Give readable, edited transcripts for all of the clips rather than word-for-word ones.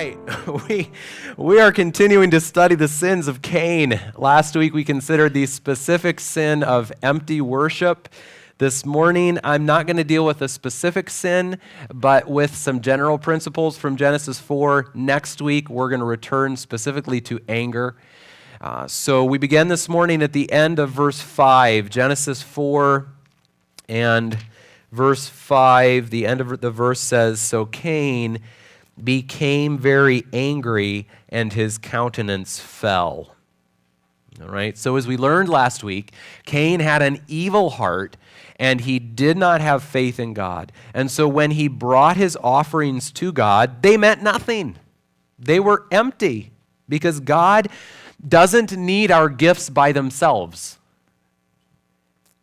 right, we are continuing to study the sins of Cain. Last week we considered the specific sin of empty worship. This morning I'm not going to deal with a specific sin, but with some general principles from Genesis 4. Next week we're going to return specifically to anger. So we began this morning at the end of verse 5, Genesis 4 and verse 5. The end of the verse says, "So Cain became very angry, and his countenance fell." All right, so as we learned last week, Cain had an evil heart, and he did not have faith in God. And so when he brought his offerings to God, they meant nothing. They were empty, because God doesn't need our gifts by themselves.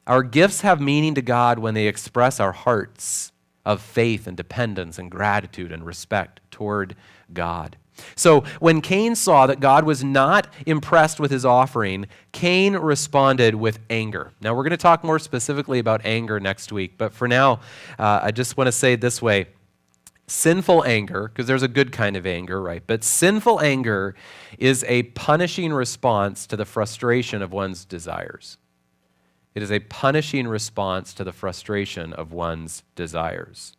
Our gifts have meaning to God when they express our hearts of faith and dependence and gratitude and respect toward God. So when Cain saw that God was not impressed with his offering, Cain responded with anger. Now we're going to talk more specifically about anger next week, but for now, I just want to say it this way. Sinful anger, because there's a good kind of anger, right? But sinful anger is a punishing response to the frustration of one's desires. It is a punishing response to the frustration of one's desires.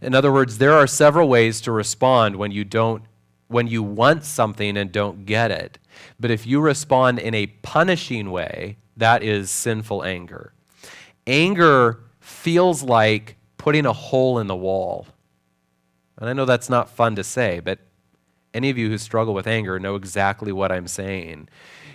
In other words, there are several ways to respond when you want something and don't get it. But if you respond in a punishing way, that is sinful anger. Anger feels like putting a hole in the wall. And I know that's not fun to say, but any of you who struggle with anger know exactly what I'm saying.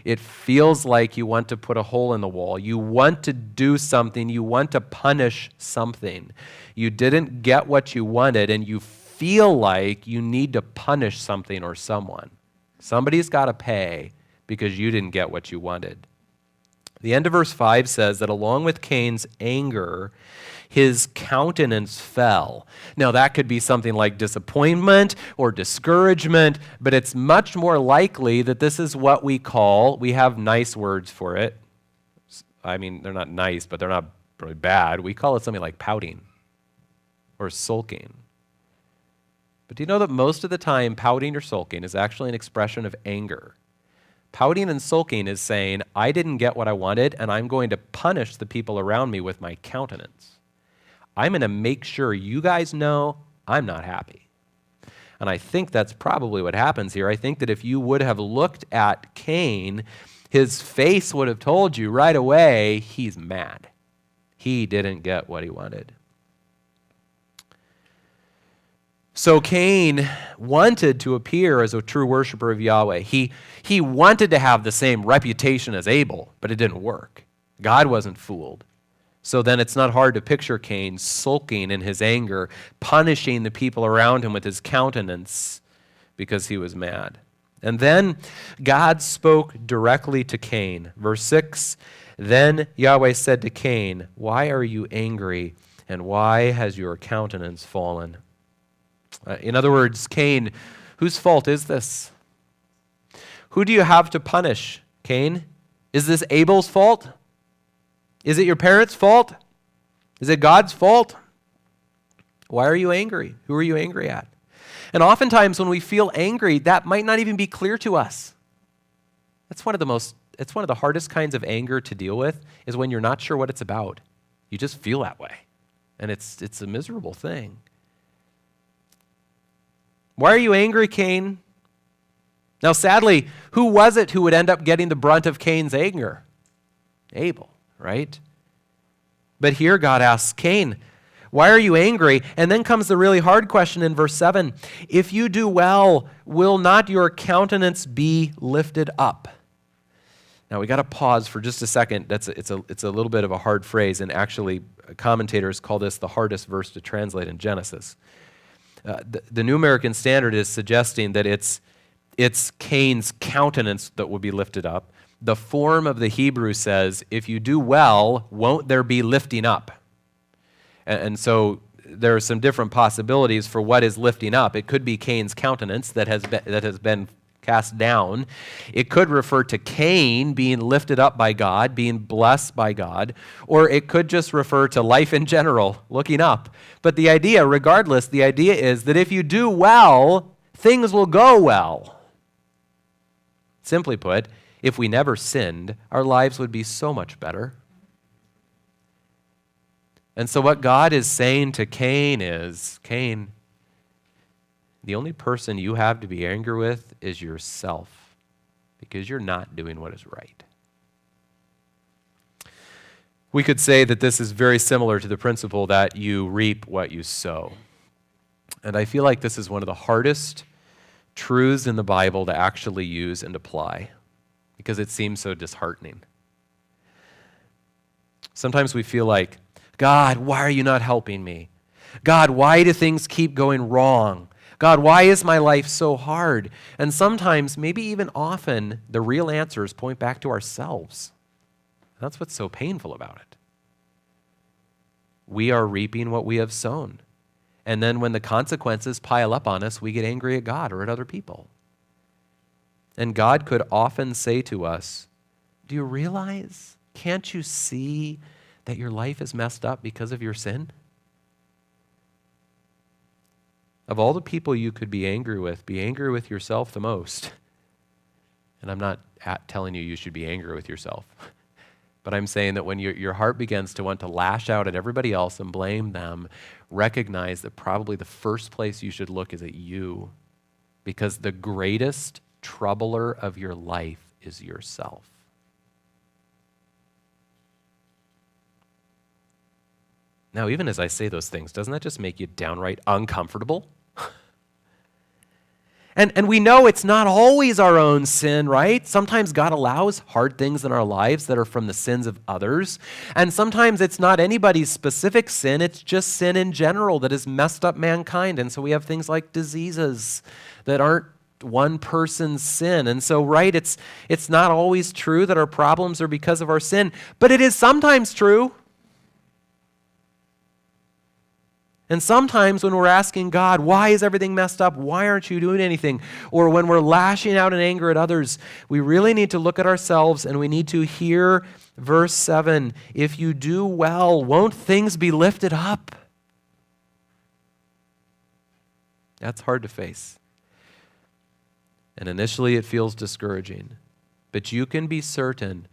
It feels like you want to put a hole in the wall. You want to do something. You want to punish something. You didn't get what you wanted, and you feel like you need to punish something or someone. Somebody's got to pay because you didn't get what you wanted. The end of verse 5 says that along with Cain's anger, his countenance fell. Now, that could be something like disappointment or discouragement, but it's much more likely that this is what we have nice words for it. I mean, they're not nice, but they're not really bad. We call it something like pouting or sulking. But do you know that most of the time, pouting or sulking is actually an expression of anger? Pouting and sulking is saying, I didn't get what I wanted, and I'm going to punish the people around me with my countenance. I'm going to make sure you guys know I'm not happy. And I think that's probably what happens here. I think that if you would have looked at Cain, his face would have told you right away he's mad. He didn't get what he wanted. So Cain wanted to appear as a true worshiper of Yahweh. He wanted to have the same reputation as Abel, but it didn't work. God wasn't fooled. So then it's not hard to picture Cain sulking in his anger, punishing the people around him with his countenance because he was mad. And then God spoke directly to Cain. Verse 6, "Then Yahweh said to Cain, 'Why are you angry, and why has your countenance fallen?'" In other words, Cain, whose fault is this? Who do you have to punish, Cain? Is this Abel's fault? Is it your parents' fault? Is it God's fault? Why are you angry? Who are you angry at? And oftentimes when we feel angry, that might not even be clear to us. It's one of the hardest kinds of anger to deal with, is when you're not sure what it's about. You just feel that way. And it's a miserable thing. Why are you angry, Cain? Now, sadly, who was it who would end up getting the brunt of Cain's anger? Abel, right? But here God asks Cain, why are you angry? And then comes the really hard question in verse 7. If you do well, will not your countenance be lifted up? Now, we got to pause for just a second. It's a little bit of a hard phrase, and actually commentators call this the hardest verse to translate in Genesis. The New American Standard is suggesting that it's Cain's countenance that will be lifted up. The form of the Hebrew says, if you do well, won't there be lifting up? And so there are some different possibilities for what is lifting up. It could be Cain's countenance that has been cast down. It could refer to Cain being lifted up by God, being blessed by God, or it could just refer to life in general, looking up. But the idea, regardless, the idea is that if you do well, things will go well. Simply put, if we never sinned, our lives would be so much better. And so what God is saying to Cain is, Cain, the only person you have to be angry with is yourself, because you're not doing what is right. We could say that this is very similar to the principle that you reap what you sow. And I feel like this is one of the hardest truths in the Bible to actually use and apply, because it seems so disheartening. Sometimes we feel like, God, why are you not helping me? God, why do things keep going wrong? God, why is my life so hard? And sometimes, maybe even often, the real answers point back to ourselves. That's what's so painful about it. We are reaping what we have sown. And then when the consequences pile up on us, we get angry at God or at other people. And God could often say to us, do you realize? Can't you see that your life is messed up because of your sin? Of all the people you could be angry with yourself the most. And I'm not telling you should be angry with yourself. But I'm saying that when your heart begins to want to lash out at everybody else and blame them, recognize that probably the first place you should look is at you. Because the greatest troubler of your life is yourself. Now, even as I say those things, doesn't that just make you downright uncomfortable? And we know it's not always our own sin, right? Sometimes God allows hard things in our lives that are from the sins of others. And sometimes it's not anybody's specific sin, it's just sin in general that has messed up mankind. And so we have things like diseases that aren't one person's sin. And so, right, it's not always true that our problems are because of our sin, but it is sometimes true. And sometimes when we're asking God, why is everything messed up? Why aren't you doing anything? Or when we're lashing out in anger at others, we really need to look at ourselves and we need to hear verse 7. If you do well, won't things be lifted up? That's hard to face. And initially it feels discouraging. But you can be certain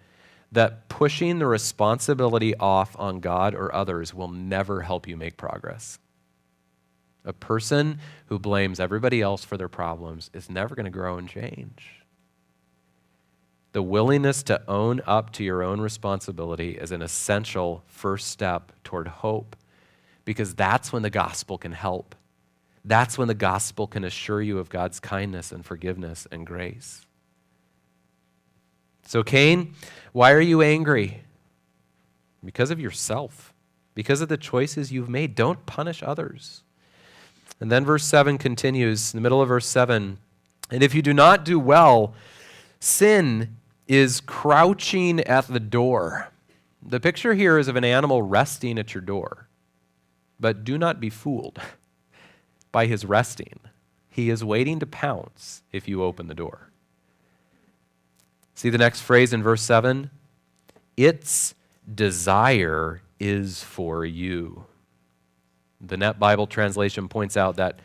that pushing the responsibility off on God or others will never help you make progress. A person who blames everybody else for their problems is never going to grow and change. The willingness to own up to your own responsibility is an essential first step toward hope, because that's when the gospel can help. That's when the gospel can assure you of God's kindness and forgiveness and grace. So Cain, why are you angry? Because of yourself, because of the choices you've made. Don't punish others. And then verse 7 continues, in the middle of verse 7, and if you do not do well, sin is crouching at the door. The picture here is of an animal resting at your door. But do not be fooled by his resting. He is waiting to pounce if you open the door. See the next phrase in verse 7? Its desire is for you. The Net Bible translation points out that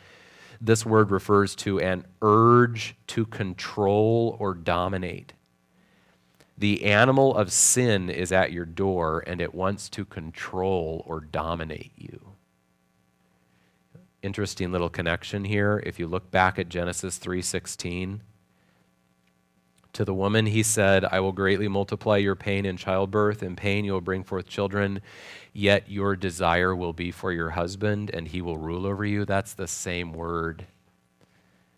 this word refers to an urge to control or dominate. The animal of sin is at your door, and it wants to control or dominate you. Interesting little connection here. If you look back at Genesis 3:16, to the woman he said, I will greatly multiply your pain in childbirth. In pain you will bring forth children, yet your desire will be for your husband, and he will rule over you. That's the same word.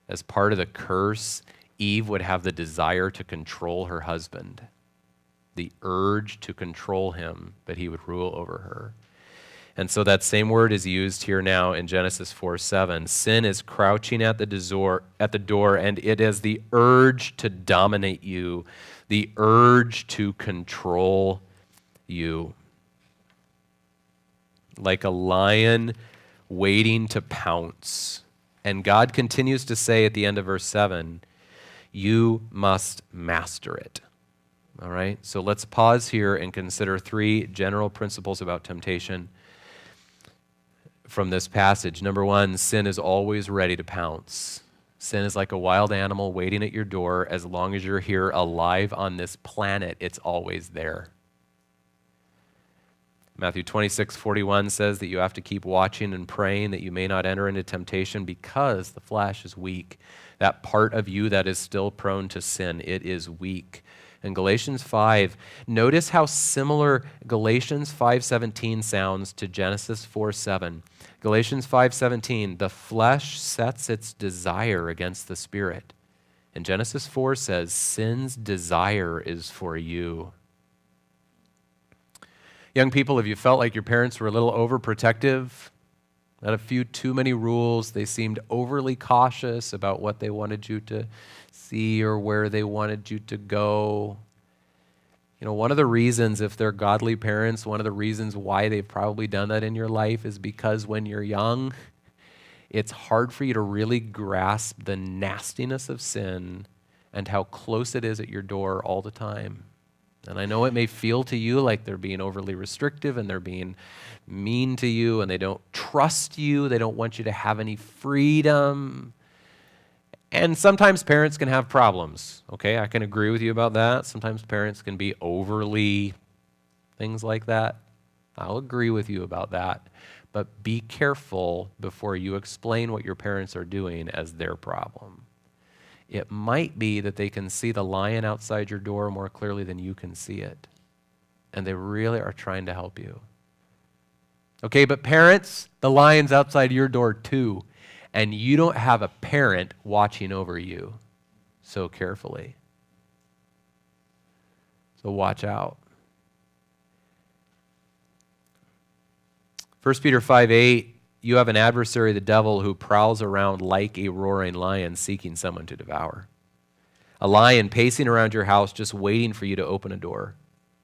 As part of the curse, Eve would have the desire to control her husband, the urge to control him, but he would rule over her. And so that same word is used here now in Genesis 4:7. Sin is crouching at the door, and it is the urge to dominate you, the urge to control you. Like a lion waiting to pounce. And God continues to say at the end of verse 7, you must master it. All right? So let's pause here and consider three general principles about temptation from this passage. Number one, sin is always ready to pounce. Sin is like a wild animal waiting at your door. As long as you're here alive on this planet, it's always there. Matthew 26:41 says that you have to keep watching and praying that you may not enter into temptation because the flesh is weak. That part of you that is still prone to sin, it is weak. In Galatians 5, notice how similar Galatians 5:17 sounds to Genesis 4:7. Galatians 5:17, the flesh sets its desire against the spirit. And Genesis 4 says, sin's desire is for you. Young people, have you felt like your parents were a little overprotective? Had a few too many rules. They seemed overly cautious about what they wanted you to see or where they wanted you to go. You know, one of the reasons, if they're godly parents, one of the reasons why they've probably done that in your life is because when you're young, it's hard for you to really grasp the nastiness of sin and how close it is at your door all the time. And I know it may feel to you like they're being overly restrictive and they're being mean to you and they don't trust you. They don't want you to have any freedom. And sometimes parents can have problems, okay? I can agree with you about that. Sometimes parents can be overly things like that. I'll agree with you about that. But be careful before you explain what your parents are doing as their problem. It might be that they can see the lion outside your door more clearly than you can see it. And they really are trying to help you. Okay, but parents, the lion's outside your door too. And you don't have a parent watching over you so carefully. So watch out. 1 Peter 5:8, you have an adversary, the devil, who prowls around like a roaring lion seeking someone to devour. A lion pacing around your house just waiting for you to open a door.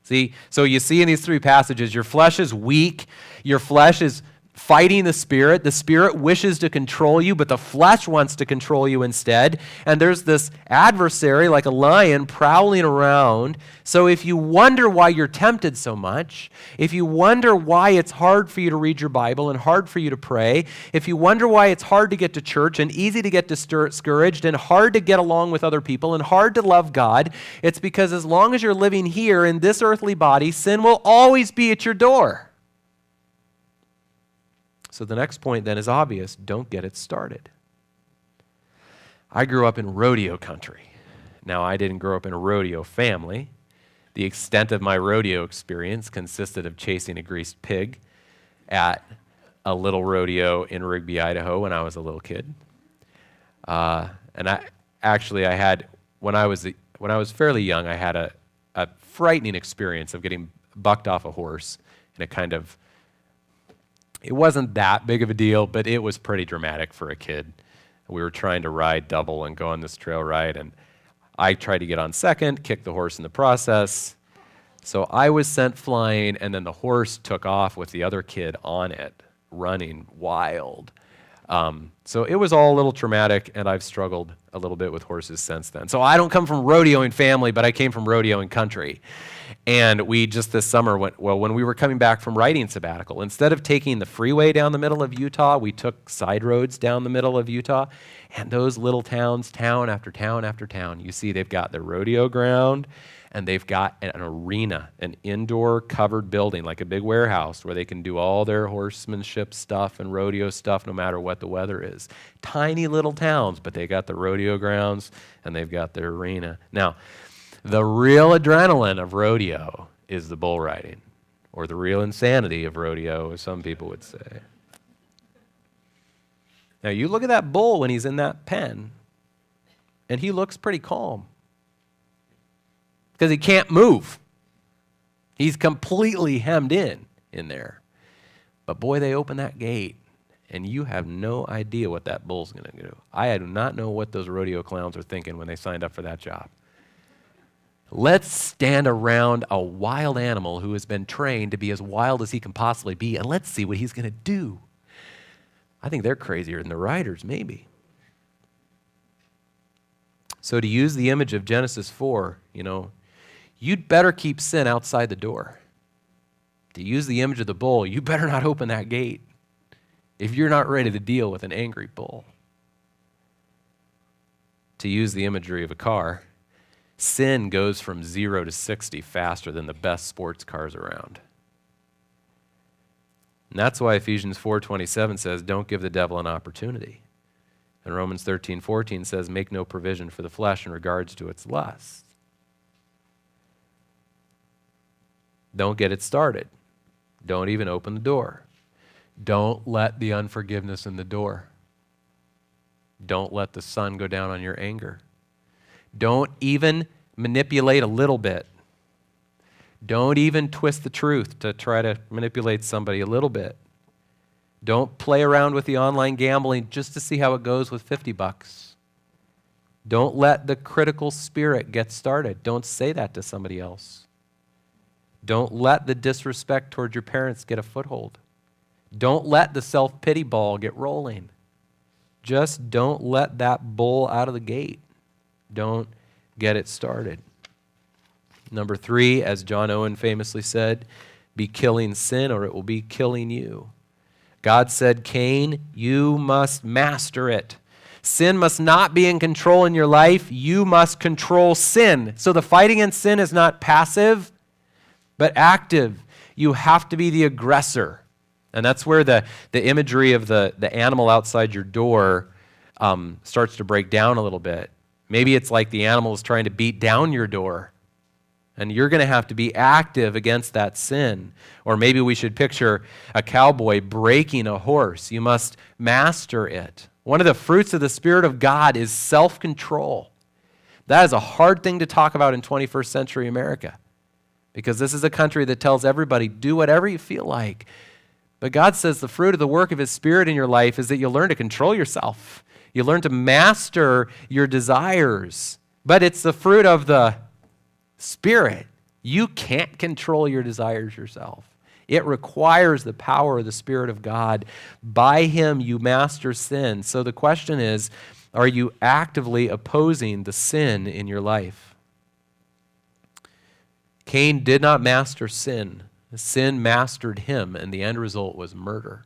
See, so you see in these three passages, your flesh is weak, your flesh is fighting the spirit wishes to control you, but the flesh wants to control you instead. And there's this adversary like a lion prowling around. So if you wonder why you're tempted so much, if you wonder why it's hard for you to read your Bible and hard for you to pray, if you wonder why it's hard to get to church and easy to get discouraged and hard to get along with other people and hard to love God, it's because as long as you're living here in this earthly body, sin will always be at your door. So the next point then is obvious. Don't get it started. I grew up in rodeo country. Now, I didn't grow up in a rodeo family. The extent of my rodeo experience consisted of chasing a greased pig at a little rodeo in Rigby, Idaho when I was a little kid. And I had, when I was fairly young, I had a frightening experience of getting bucked off a horse in a kind of, it wasn't that big of a deal, but it was pretty dramatic for a kid. We were trying to ride double and go on this trail ride, and I tried to get on second, kicked the horse in the process. So I was sent flying, and then the horse took off with the other kid on it, running wild. So it was all a little traumatic, and I've struggled a little bit with horses since then. So I don't come from rodeoing family, but I came from rodeoing country. And we just this summer when we were coming back from riding sabbatical, instead of taking the freeway down the middle of Utah, we took side roads down the middle of Utah. And those little towns, town after town after town, you see they've got their rodeo ground, and they've got an arena, an indoor covered building, like a big warehouse where they can do all their horsemanship stuff and rodeo stuff no matter what the weather is. Tiny little towns, but they got the rodeo grounds and they've got their arena. Now, the real adrenaline of rodeo is the bull riding, or the real insanity of rodeo, as some people would say. Now, you look at that bull when he's in that pen, and he looks pretty calm because he can't move. He's completely hemmed in there. But boy, they open that gate, and you have no idea what that bull's going to do. I do not know what those rodeo clowns are thinking when they signed up for that job. Let's stand around a wild animal who has been trained to be as wild as he can possibly be, and let's see what he's going to do. I think they're crazier than the riders, maybe. So to use the image of Genesis 4, you'd better keep sin outside the door. To use the image of the bull, you better not open that gate if you're not ready to deal with an angry bull. To use the imagery of a car, sin goes from 0 to 60 faster than the best sports cars around. And that's why Ephesians 4:27 says, don't give the devil an opportunity. And Romans 13:14 says, make no provision for the flesh in regards to its lusts. Don't get it started. Don't even open the door. Don't let the unforgiveness in the door. Don't let the sun go down on your anger. Don't even manipulate a little bit. Don't even twist the truth to try to manipulate somebody a little bit. Don't play around with the online gambling just to see how it goes with $50. Don't let the critical spirit get started. Don't say that to somebody else. Don't let the disrespect toward your parents get a foothold. Don't let the self-pity ball get rolling. Just don't let that bull out of the gate. Don't get it started. Number 3, as John Owen famously said, be killing sin or it will be killing you. God said, Cain, you must master it. Sin must not be in control in your life. You must control sin. So the fight against sin is not passive, but active. You have to be the aggressor. And that's where the imagery of the animal outside your door starts to break down a little bit. Maybe it's like the animal is trying to beat down your door, and you're going to have to be active against that sin. Or maybe we should picture a cowboy breaking a horse. You must master it. One of the fruits of the Spirit of God is self-control. That is a hard thing to talk about in 21st century America, because this is a country that tells everybody, do whatever you feel like. But God says the fruit of the work of His Spirit in your life is that you'll learn to control yourself. You learn to master your desires. But it's the fruit of the Spirit. You can't control your desires yourself. It requires the power of the Spirit of God. By Him, you master sin. So the question is, are you actively opposing the sin in your life? Cain did not master sin. Sin mastered him, and the end result was murder.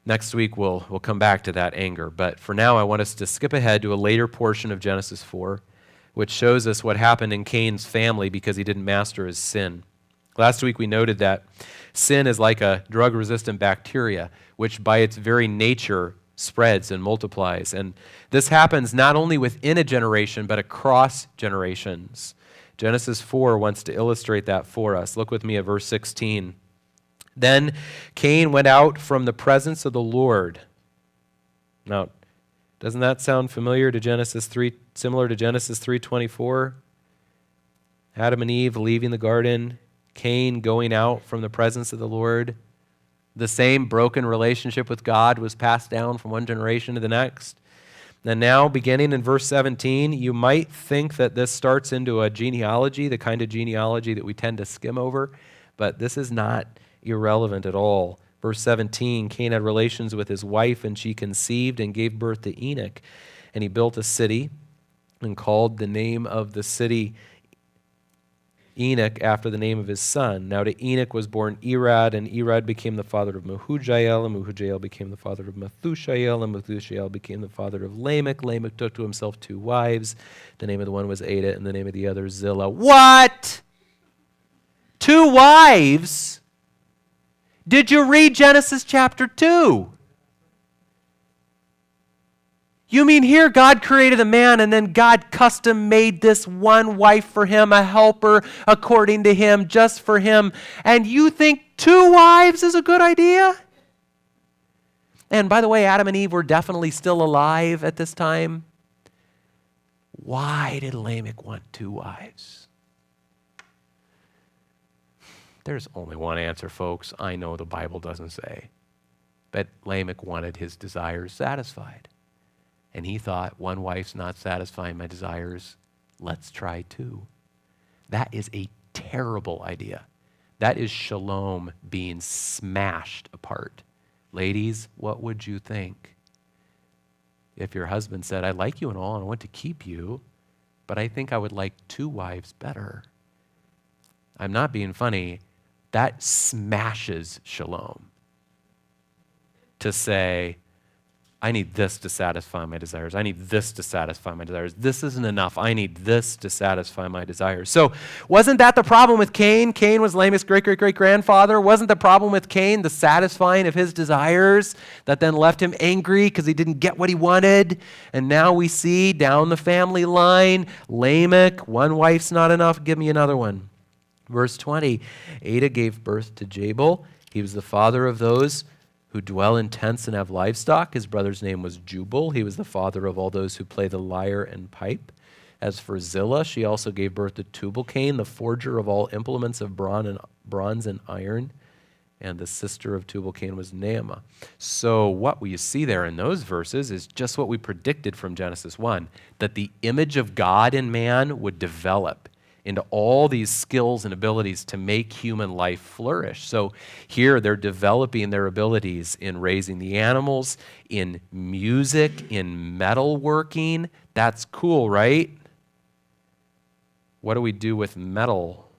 Next week, we'll come back to that anger. But for now, I want us to skip ahead to a later portion of Genesis 4, which shows us what happened in Cain's family because he didn't master his sin. Last week, we noted that sin is like a drug-resistant bacteria, which by its very nature spreads and multiplies. And this happens not only within a generation, but across generations. Genesis 4 wants to illustrate that for us. Look with me at verse 16. Then Cain went out from the presence of the Lord. Now, doesn't that sound familiar to Genesis 3, similar to Genesis 3:24? Adam and Eve leaving the garden, Cain going out from the presence of the Lord. The same broken relationship with God was passed down from one generation to the next. And now, beginning in verse 17, you might think that this starts into a genealogy, the kind of genealogy that we tend to skim over, but this is not irrelevant at all. Verse 17, Cain had relations with his wife, and she conceived and gave birth to Enoch. And he built a city and called the name of the city Enoch after the name of his son. Now to Enoch was born Irad, and Irad became the father of Mehujael, and Mehujael became the father of Methushael, and Methushael became the father of Lamech. Lamech took to himself 2 wives. The name of the one was Ada, and the name of the other Zillah. What? 2 wives? Did you read Genesis chapter 2? You mean here God created a man and then God custom made this one wife for him, a helper according to him, just for him, and you think 2 wives is a good idea? And by the way, Adam and Eve were definitely still alive at this time. Why did Lamech want 2 wives? There's only one answer, folks. I know the Bible doesn't say. But Lamech wanted his desires satisfied. And he thought, 1 wife's not satisfying my desires. Let's try 2. That is a terrible idea. That is shalom being smashed apart. Ladies, what would you think if your husband said, I like you and all, and I want to keep you, but I think I would like 2 wives better? I'm not being funny. That smashes shalom. To say, I need this to satisfy my desires. I need this to satisfy my desires. This isn't enough. I need this to satisfy my desires. So wasn't that the problem with Cain? Cain was Lamech's great-great-great-grandfather. Wasn't the problem with Cain the satisfying of his desires that then left him angry because he didn't get what he wanted? And now we see down the family line, Lamech, one wife's not enough, give me another one. Verse 20, Ada gave birth to Jabal. He was the father of those who dwell in tents and have livestock. His brother's name was Jubal. He was the father of all those who play the lyre and pipe. As for Zillah, she also gave birth to Tubal-Cain, the forger of all implements of bronze and iron. And the sister of Tubal-Cain was Naamah. So what we see there in those verses is just what we predicted from Genesis 1, that the image of God in man would develop into all these skills and abilities to make human life flourish. So here they're developing their abilities in raising the animals, in music, in metalworking. That's cool, right? What do we do with metal?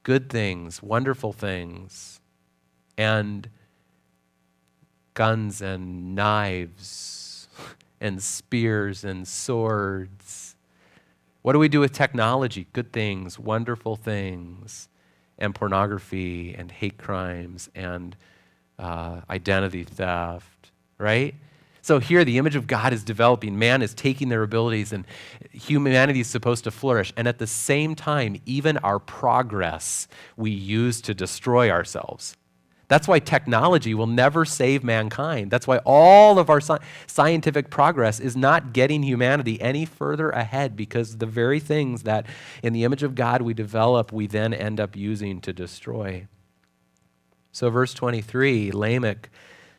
Good things, wonderful things, and guns and knives and spears and swords. What do we do with technology? Good things, wonderful things, and pornography and hate crimes and identity theft, right? So here the image of God is developing. Man is taking their abilities and humanity is supposed to flourish. And at the same time, even our progress we use to destroy ourselves. That's why technology will never save mankind. That's why all of our scientific progress is not getting humanity any further ahead, because the very things that in the image of God we develop, we then end up using to destroy. So verse 23, Lamech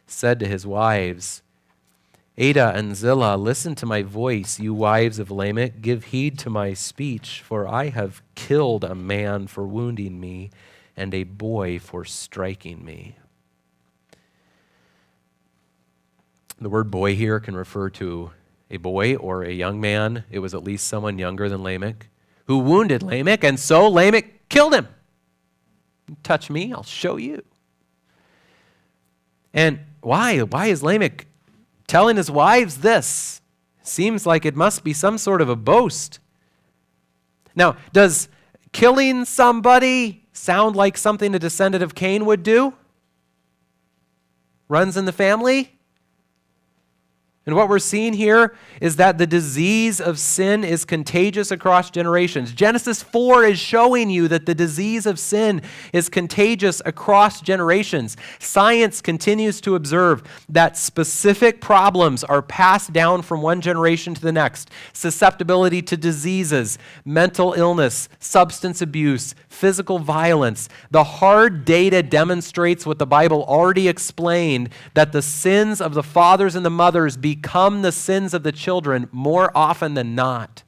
said to his wives, Ada and Zillah, listen to my voice, you wives of Lamech, give heed to my speech, for I have killed a man for wounding me, and a boy for striking me. The word boy here can refer to a boy or a young man. It was at least someone younger than Lamech who wounded Lamech, and so Lamech killed him. Touch me, I'll show you. And why? Why is Lamech telling his wives this? Seems like it must be some sort of a boast. Now, does killing somebody sound like something a descendant of Cain would do? Runs in the family? And what we're seeing here is that the disease of sin is contagious across generations. Genesis 4 is showing you that the disease of sin is contagious across generations. Science continues to observe that specific problems are passed down from one generation to the next. Susceptibility to diseases, mental illness, substance abuse, physical violence. The hard data demonstrates what the Bible already explained, that the sins of the fathers and the mothers become the sins of the children more often than not.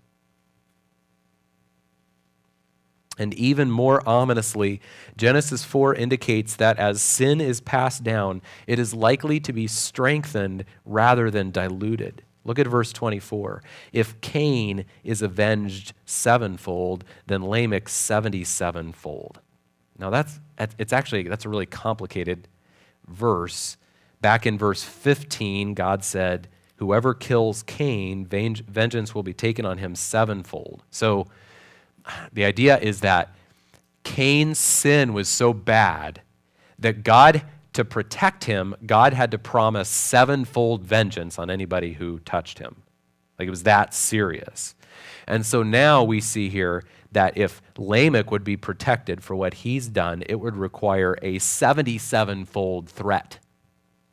And even more ominously, Genesis 4 indicates that as sin is passed down, it is likely to be strengthened rather than diluted. Look at verse 24. If Cain is avenged sevenfold, then Lamech 77-fold. Now that's a really complicated verse. Back in verse 15, God said, whoever kills Cain, vengeance will be taken on him sevenfold. So the idea is that Cain's sin was so bad that God, to protect him, God had to promise sevenfold vengeance on anybody who touched him. Like, it was that serious. And so now we see here that if Lamech would be protected for what he's done, it would require a 77-fold threat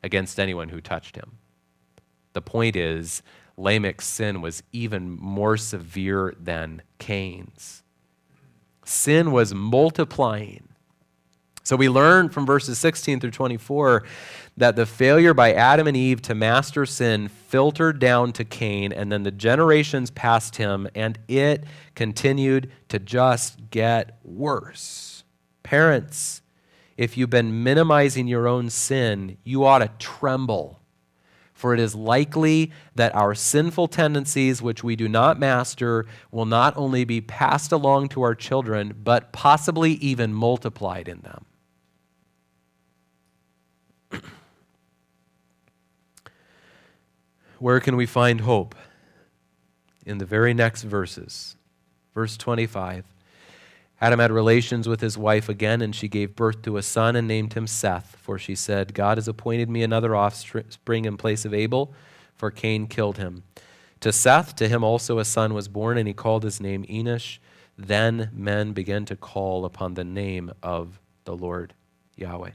against anyone who touched him. The point is, Lamech's sin was even more severe than Cain's. Sin was multiplying. So we learn from verses 16 through 24 that the failure by Adam and Eve to master sin filtered down to Cain, and then the generations past him, and it continued to just get worse. Parents, if you've been minimizing your own sin, you ought to tremble. For it is likely that our sinful tendencies, which we do not master, will not only be passed along to our children, but possibly even multiplied in them. Where can we find hope? In the very next verses. Verse 25. Adam had relations with his wife again, and she gave birth to a son and named him Seth, for she said, God has appointed me another offspring in place of Abel, for Cain killed him. To Seth, to him also a son was born, and he called his name Enosh. Then men began to call upon the name of the Lord Yahweh.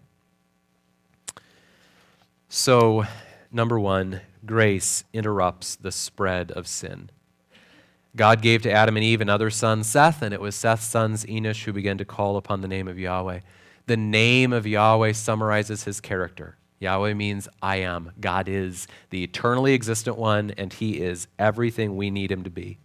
So, number one, grace interrupts the spread of sin. God gave to Adam and Eve another son, Seth, and it was Seth's sons, Enosh, who began to call upon the name of Yahweh. The name of Yahweh summarizes his character. Yahweh means I am. God is the eternally existent one, and he is everything we need him to be.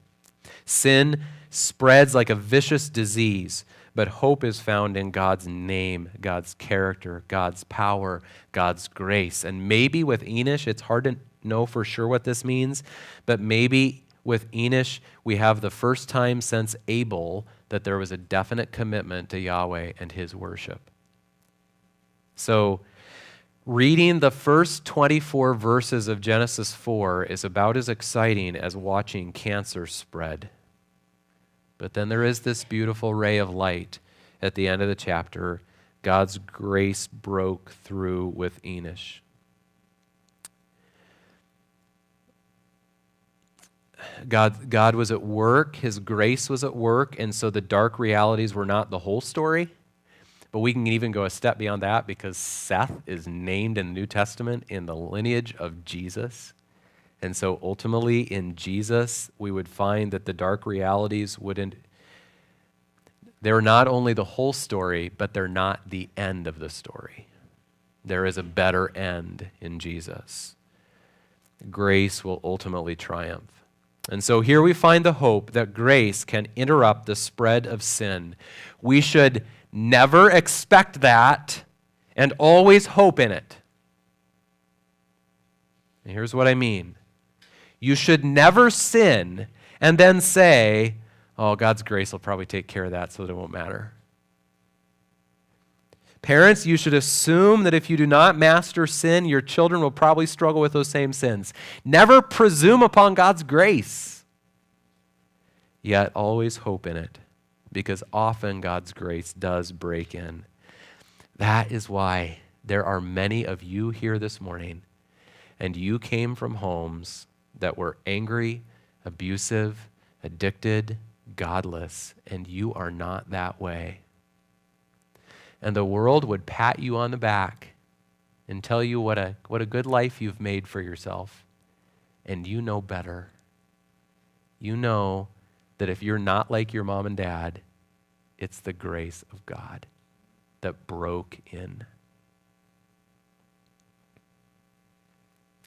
Sin spreads like a vicious disease, but hope is found in God's name, God's character, God's power, God's grace. And maybe with Enosh, it's hard to know for sure what this means, but maybe with Enosh, we have the first time since Abel that there was a definite commitment to Yahweh and his worship. So, reading the first 24 verses of Genesis 4 is about as exciting as watching cancer spread. But then there is this beautiful ray of light at the end of the chapter. God's grace broke through with Enosh. God was at work, his grace was at work, and so the dark realities were not the whole story. But we can even go a step beyond that because Seth is named in the New Testament in the lineage of Jesus. And so ultimately in Jesus, we would find that the dark realities they're not only the whole story, but they're not the end of the story. There is a better end in Jesus. Grace will ultimately triumph. And so here we find the hope that grace can interrupt the spread of sin. We should never expect that and always hope in it. And here's what I mean. You should never sin and then say, oh, God's grace will probably take care of that so that it won't matter. Parents, you should assume that if you do not master sin, your children will probably struggle with those same sins. Never presume upon God's grace, yet always hope in it, because often God's grace does break in. That is why there are many of you here this morning, and you came from homes that were angry, abusive, addicted, godless, and you are not that way. And the world would pat you on the back and tell you what a good life you've made for yourself. And you know better. You know that if you're not like your mom and dad, it's the grace of God that broke in.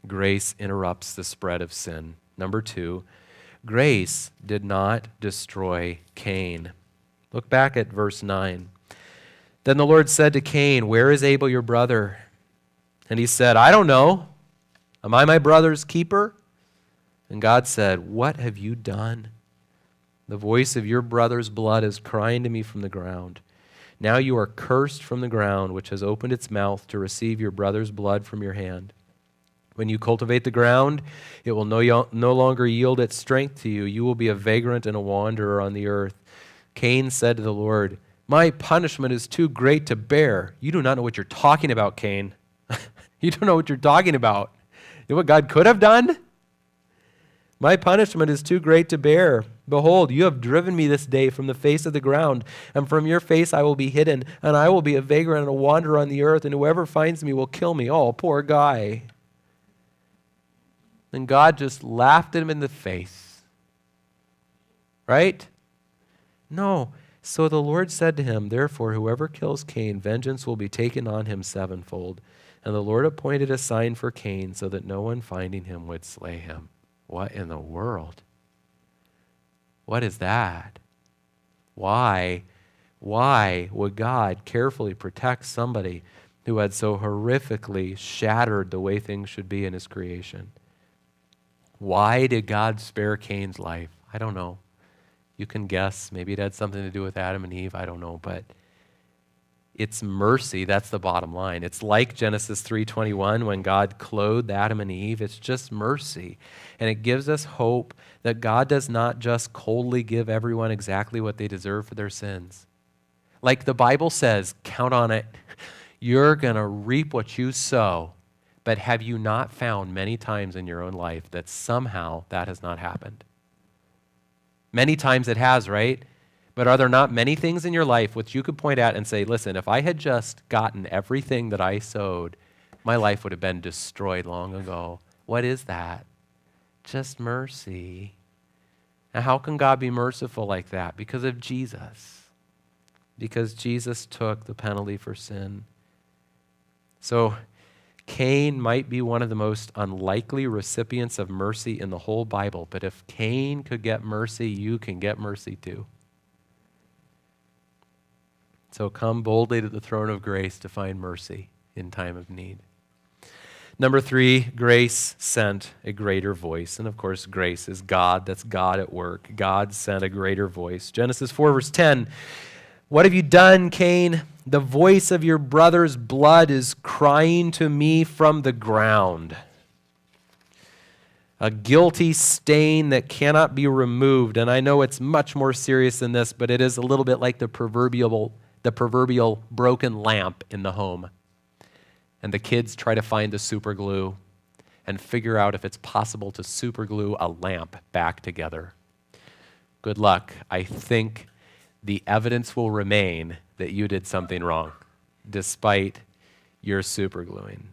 Grace interrupts the spread of sin. Number two, grace did not destroy Cain. Look back at verse 9. Then the Lord said to Cain, where is Abel your brother? And he said, I don't know. Am I my brother's keeper? And God said, what have you done? The voice of your brother's blood is crying to me from the ground. Now you are cursed from the ground, which has opened its mouth to receive your brother's blood from your hand. When you cultivate the ground, it will no longer yield its strength to you. You will be a vagrant and a wanderer on the earth. Cain said to the Lord, my punishment is too great to bear. You do not know what you're talking about, Cain. You don't know what you're talking about. You know what God could have done? My punishment is too great to bear. Behold, you have driven me this day from the face of the ground, and from your face I will be hidden, and I will be a vagrant and a wanderer on the earth, and whoever finds me will kill me. Oh, poor guy. And God just laughed at him in the face. Right? No. So the Lord said to him, therefore, whoever kills Cain, vengeance will be taken on him sevenfold. And the Lord appointed a sign for Cain so that no one finding him would slay him. What in the world? What is that? Why would God carefully protect somebody who had so horrifically shattered the way things should be in his creation? Why did God spare Cain's life? I don't know. You can guess. Maybe it had something to do with Adam and Eve. I don't know. But It's mercy. That's the bottom line. It's like Genesis 3:21 when God clothed Adam and Eve. It's just mercy. And it gives us hope that God does not just coldly give everyone exactly what they deserve for their sins. Like the Bible says, count on it. You're going to reap what you sow. But have you not found many times in your own life that somehow that has not happened? Many times it has, right? But are there not many things in your life which you could point at and say, listen, if I had just gotten everything that I sowed, my life would have been destroyed long ago. What is that? Just mercy. And how can God be merciful like that? Because of Jesus. Because Jesus took the penalty for sin. So Cain might be one of the most unlikely recipients of mercy in the whole Bible, but if Cain could get mercy, you can get mercy too. So come boldly to the throne of grace to find mercy in time of need. Number 3, grace sent a greater voice. And of course, grace is God. That's God at work. God sent a greater voice. Genesis 4, verse 10. What have you done, Cain? The voice of your brother's blood is crying to me from the ground. A guilty stain that cannot be removed. And I know it's much more serious than this, but it is a little bit like the proverbial broken lamp in the home. And the kids try to find the super glue and figure out if it's possible to super glue a lamp back together. Good luck. I think the evidence will remain that you did something wrong, despite your super gluing.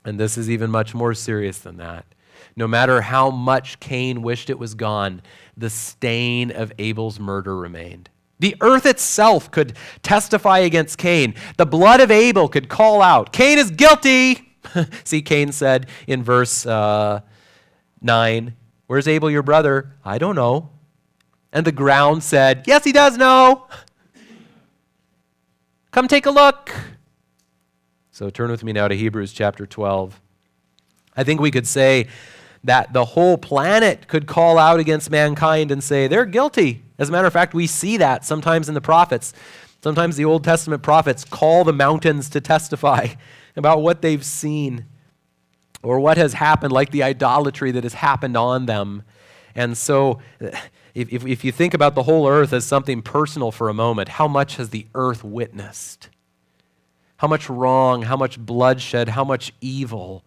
And this is even much more serious than that. No matter how much Cain wished it was gone, the stain of Abel's murder remained. The earth itself could testify against Cain. The blood of Abel could call out, Cain is guilty. See, Cain said in verse 9, where's Abel, your brother? I don't know. And the ground said, yes, he does know. Come take a look. So turn with me now to Hebrews chapter 12. I think we could say that the whole planet could call out against mankind and say, they're guilty. As a matter of fact, we see that sometimes in the prophets. Sometimes the Old Testament prophets call the mountains to testify about what they've seen or what has happened, like the idolatry that has happened on them. And so if you think about the whole earth as something personal for a moment, how much has the earth witnessed? How much wrong, how much bloodshed, how much evil?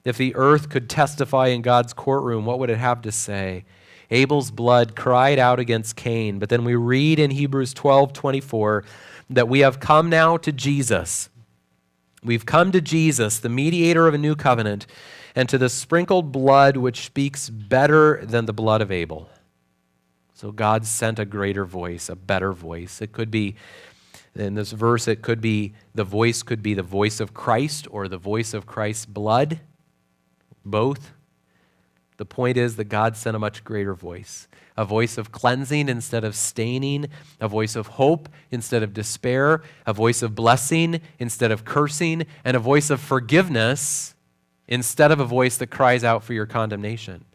If the earth could testify in God's courtroom, what would it have to say? Abel's blood cried out against Cain. But then we read in Hebrews 12:24 that we have come now to Jesus. We've come to Jesus, the mediator of a new covenant, and to the sprinkled blood which speaks better than the blood of Abel. So God sent a greater voice, a better voice. It could be, in this verse, it could be the voice of Christ or the voice of Christ's blood. Both. The point is that God sent a much greater voice, a voice of cleansing instead of staining, a voice of hope instead of despair, a voice of blessing instead of cursing, and a voice of forgiveness instead of a voice that cries out for your condemnation.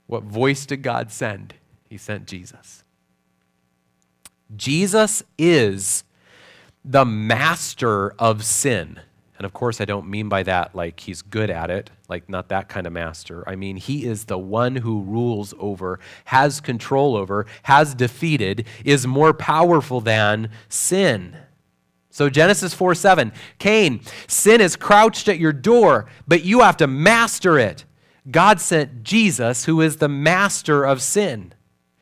What voice did God send? He sent Jesus. Jesus is the master of sin. And of course, I don't mean by that like he's good at it, like not that kind of master. I mean, he is the one who rules over, has control over, has defeated, is more powerful than sin. So Genesis 4:7, Cain, sin is crouched at your door, but you have to master it. God sent Jesus, who is the master of sin.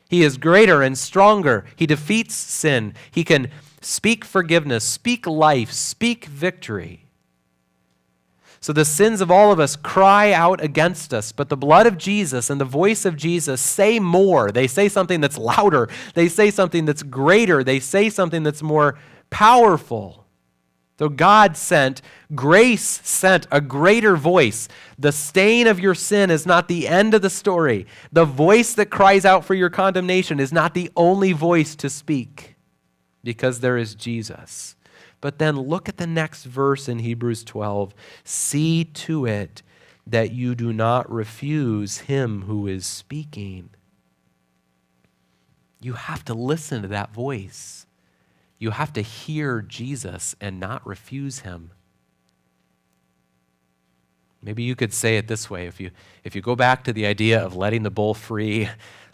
He is greater and stronger. He defeats sin. He can speak forgiveness, speak life, speak victory. So the sins of all of us cry out against us, but the blood of Jesus and the voice of Jesus say more. They say something that's louder. They say something that's greater. They say something that's more powerful. So grace sent a greater voice. The stain of your sin is not the end of the story. The voice that cries out for your condemnation is not the only voice to speak, because there is Jesus. But then look at the next verse in Hebrews 12. See to it that you do not refuse him who is speaking. You have to listen to that voice. You have to hear Jesus and not refuse him. Maybe you could say it this way. If you go back to the idea of letting the bull free,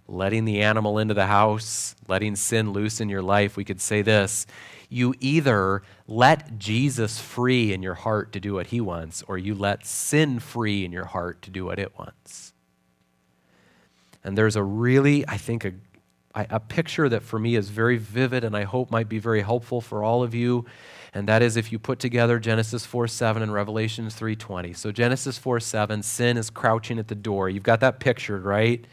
letting the animal into the house, letting sin loose in your life, we could say this. You either let Jesus free in your heart to do what he wants, or you let sin free in your heart to do what it wants. And there's a really, I think, a picture that for me is very vivid and I hope might be very helpful for all of you. And that is if you put together Genesis 4:7 and Revelation 3:20. So Genesis 4:7, sin is crouching at the door. You've got that pictured, right?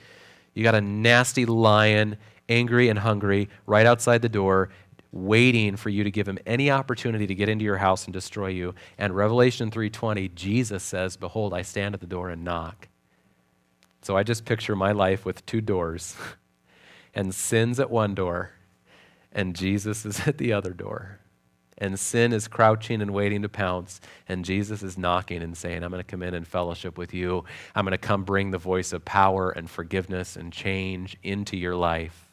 You got a nasty lion, angry and hungry, right outside the door, waiting for you to give him any opportunity to get into your house and destroy you. And Revelation 3:20, Jesus says, "Behold, I stand at the door and knock." So I just picture my life with two doors, and sin's at one door, and Jesus is at the other door. And sin is crouching and waiting to pounce, and Jesus is knocking and saying, I'm going to come in and fellowship with you. I'm going to come bring the voice of power and forgiveness and change into your life.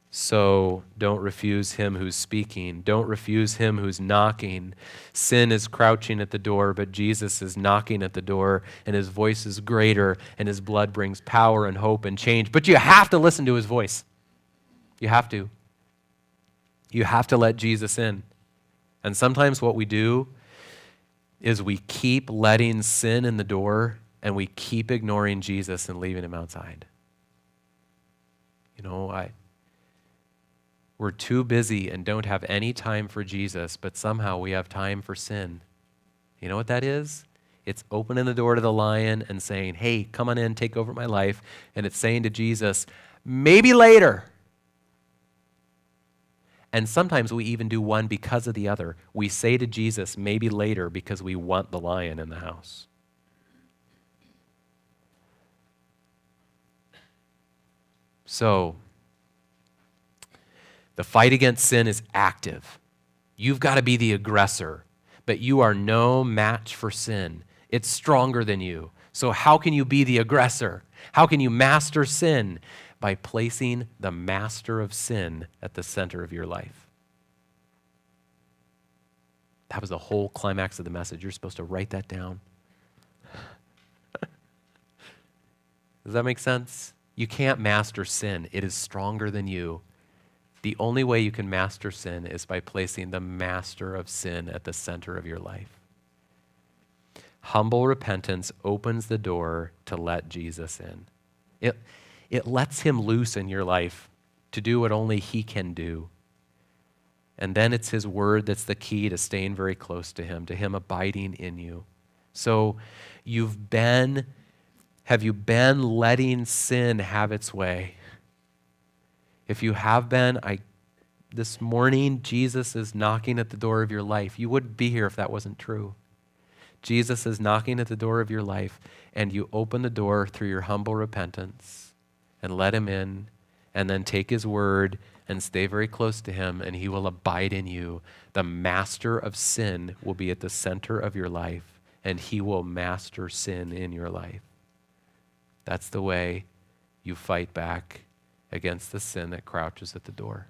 So don't refuse him who's speaking. Don't refuse him who's knocking. Sin is crouching at the door, but Jesus is knocking at the door, and his voice is greater, and his blood brings power and hope and change. But you have to listen to his voice. You have to. You have to let Jesus in. And sometimes what we do is we keep letting sin in the door, and we keep ignoring Jesus and leaving him outside. We're too busy and don't have any time for Jesus, but somehow we have time for sin. You know what that is? It's opening the door to the lion and saying, hey, come on in, take over my life. And it's saying to Jesus, maybe later. And sometimes we even do one because of the other. We say to Jesus, maybe later, because we want the lion in the house. So, the fight against sin is active. You've got to be the aggressor, but you are no match for sin. It's stronger than you. So how can you be the aggressor? How can you master sin? By placing the master of sin at the center of your life. That was the whole climax of the message. You're supposed to write that down. Does that make sense? You can't master sin. It is stronger than you. The only way you can master sin is by placing the master of sin at the center of your life. Humble repentance opens the door to let Jesus in. It lets him loose in your life to do what only he can do. And then it's his word that's the key to staying very close to him abiding in you. So have you been letting sin have its way? If you have been, this morning, Jesus is knocking at the door of your life. You wouldn't be here if that wasn't true. Jesus is knocking at the door of your life, and you open the door through your humble repentance and let him in, and then take his word and stay very close to him, and he will abide in you. The master of sin will be at the center of your life, and he will master sin in your life. That's the way you fight back against the sin that crouches at the door.